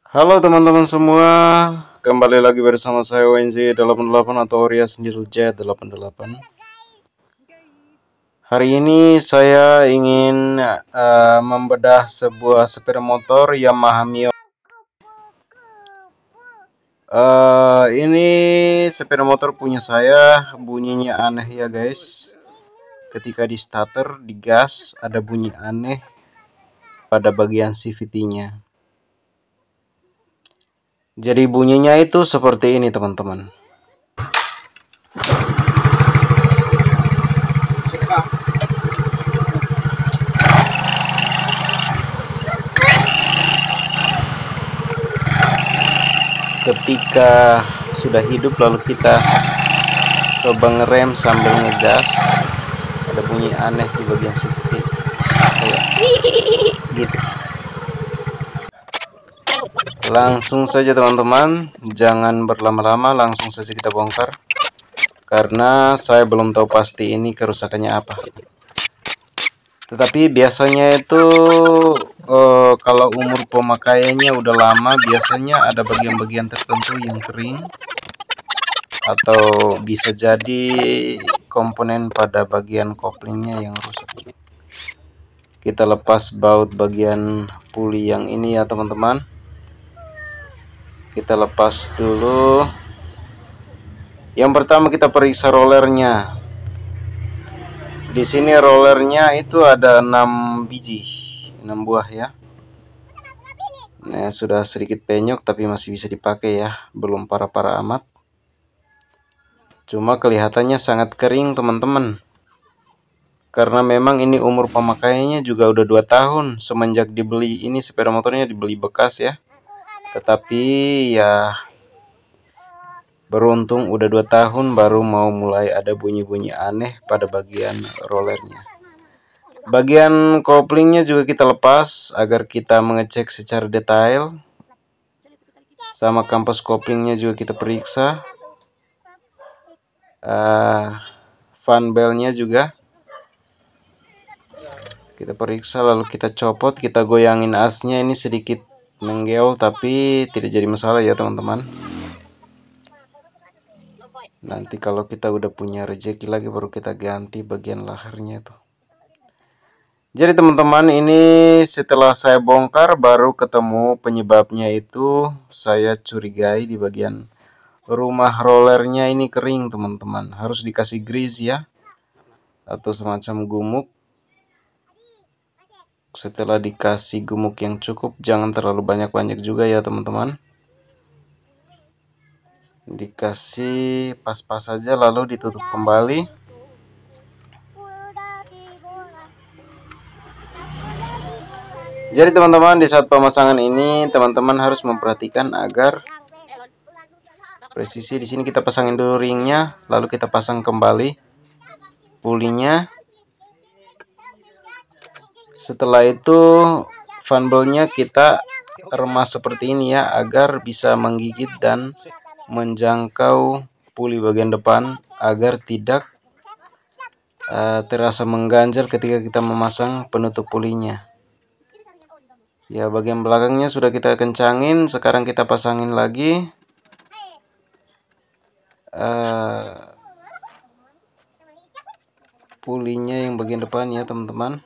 Halo teman-teman semua, kembali lagi bersama saya WNZ88 atau Rias J88. Hari ini saya ingin membedah sebuah sepeda motor Yamaha Mio. Ini sepeda motor punya saya, bunyinya aneh ya guys. Ketika di starter, di gas, ada bunyi aneh pada bagian CVT-nya. Jadi bunyinya itu seperti ini teman-teman. Ketika sudah hidup lalu kita coba ngerem sambil ngegas, ada bunyi aneh di bagian CVT kayak gitu. Langsung saja teman-teman, jangan berlama-lama, langsung saja kita bongkar karena saya belum tahu pasti ini kerusakannya apa. Tetapi biasanya itu kalau umur pemakaiannya udah lama, biasanya ada bagian-bagian tertentu yang kering, atau bisa jadi komponen pada bagian koplingnya yang rusak. Kita lepas baut bagian puli yang ini ya teman-teman. Kita lepas dulu. Yang pertama kita periksa rollernya. Di sini rollernya itu ada 6 biji, 6 buah ya. Nah, sudah sedikit penyok tapi masih bisa dipakai ya, belum parah-parah amat. Cuma kelihatannya sangat kering teman-teman. Karena memang ini umur pemakaiannya juga udah 2 tahun semenjak dibeli. Ini sepeda motornya dibeli bekas ya. Tetapi ya beruntung udah 2 tahun baru mau mulai ada bunyi-bunyi aneh pada bagian rollernya. Bagian koplingnya juga kita lepas agar kita mengecek secara detail. Sama kampas koplingnya juga kita periksa. Fan belnya juga kita periksa, lalu kita copot, kita goyangin asnya. Ini sedikit menggeol tapi tidak jadi masalah ya teman-teman. Nanti kalau kita udah punya rezeki lagi baru kita ganti bagian laharnya tuh. Jadi teman-teman, ini setelah saya bongkar baru ketemu penyebabnya. Itu saya curigai di bagian rumah rollernya ini kering teman-teman. Harus dikasih grease ya, atau semacam gumuk. Setelah dikasih gumuk yang cukup, jangan terlalu banyak-banyak juga ya teman-teman. Dikasih pas-pas saja lalu ditutup kembali. Jadi teman-teman, di saat pemasangan ini teman-teman harus memperhatikan agar presisi. Di sini kita pasangin dulu ringnya, lalu kita pasang kembali pulinya. Setelah itu funbelnya kita remas seperti ini ya, agar bisa menggigit dan menjangkau puli bagian depan agar tidak terasa mengganjal ketika kita memasang penutup pulinya. Ya, bagian belakangnya sudah kita kencangin, sekarang kita pasangin lagi. Pulinya yang bagian depan ya teman-teman.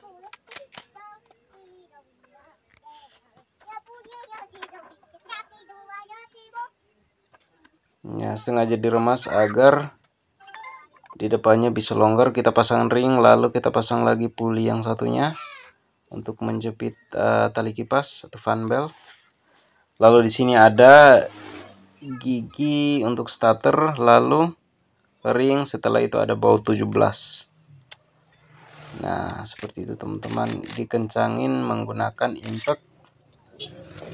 Ya, sengaja diremas agar di depannya bisa longgar. Kita pasang ring, lalu kita pasang lagi puli yang satunya untuk menjepit tali kipas atau fan belt. Lalu di sini ada gigi untuk starter, lalu ring, setelah itu ada baut 17. Nah, seperti itu teman-teman. Dikencangin menggunakan impact.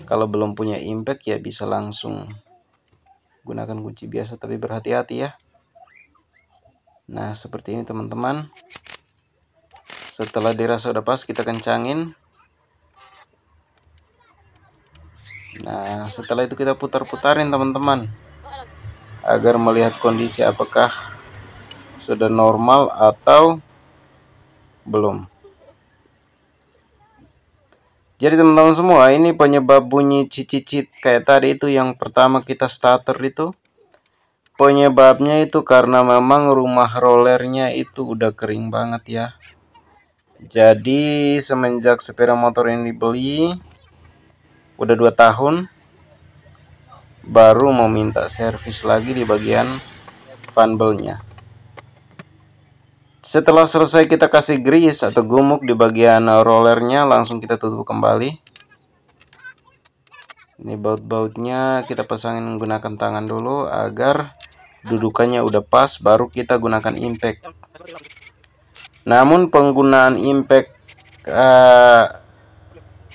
Kalau belum punya impact ya bisa langsung gunakan kunci biasa, tapi berhati-hati ya. Nah, seperti ini teman-teman. Setelah dirasa udah pas, kita kencangin. Nah, setelah itu kita putar-putarin teman-teman, agar melihat kondisi apakah sudah normal atau belum. Jadi teman-teman semua, ini penyebab bunyi cicit kayak tadi itu yang pertama kita starter itu. Penyebabnya itu karena memang rumah rollernya itu udah kering banget ya. Jadi semenjak sepeda motor ini dibeli, udah 2 tahun, baru mau minta servis lagi di bagian fanbelnya. Setelah selesai kita kasih grease atau gumuk di bagian rollernya, langsung kita tutup kembali. Ini baut-bautnya kita pasangin menggunakan tangan dulu agar dudukannya udah pas, baru kita gunakan impact. Namun penggunaan impact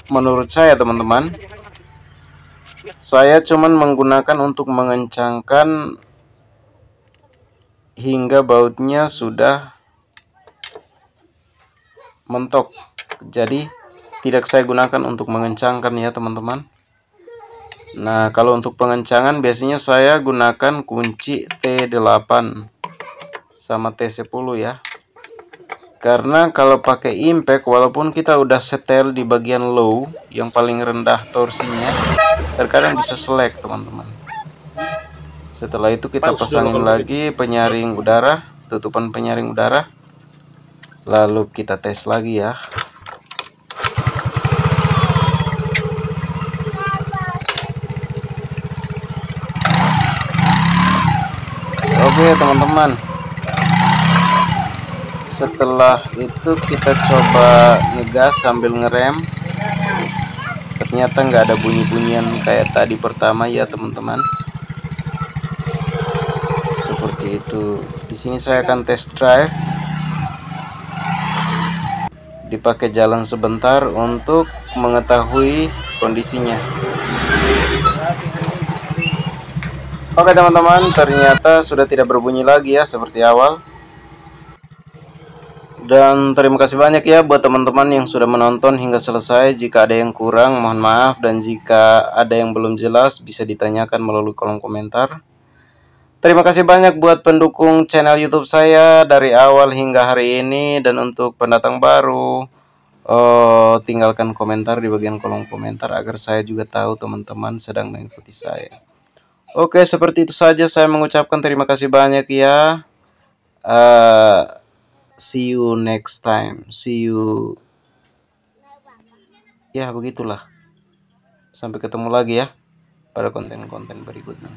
menurut saya teman-teman, saya cuman menggunakan untuk mengencangkan hingga bautnya sudah mentok. Jadi tidak saya gunakan untuk mengencangkan ya teman-teman. Nah, kalau untuk pengencangan biasanya saya gunakan kunci T8 sama T10 ya. Karena kalau pakai impact, walaupun kita udah setel di bagian low yang paling rendah torsinya, terkadang bisa selek teman-teman. Setelah itu kita pasangin lagi penyaring udara, tutupan penyaring udara. Lalu kita tes lagi ya. Oke teman-teman, setelah itu kita coba ngegas sambil ngerem. Ternyata nggak ada bunyi-bunyian kayak tadi pertama ya teman-teman. Seperti itu. Di sini saya akan test drive, dipakai jalan sebentar untuk mengetahui kondisinya. Oke teman-teman, ternyata sudah tidak berbunyi lagi ya seperti awal. Dan terima kasih banyak ya buat teman-teman yang sudah menonton hingga selesai. Jika ada yang kurang mohon maaf, dan jika ada yang belum jelas bisa ditanyakan melalui kolom komentar. Terima kasih banyak buat pendukung channel YouTube saya dari awal hingga hari ini. Dan untuk pendatang baru, tinggalkan komentar di bagian kolom komentar agar saya juga tahu teman-teman sedang mengikuti saya. Oke, seperti itu saja saya mengucapkan terima kasih banyak ya. See you next time. See you. Ya, begitulah. Sampai ketemu lagi ya pada konten-konten berikutnya.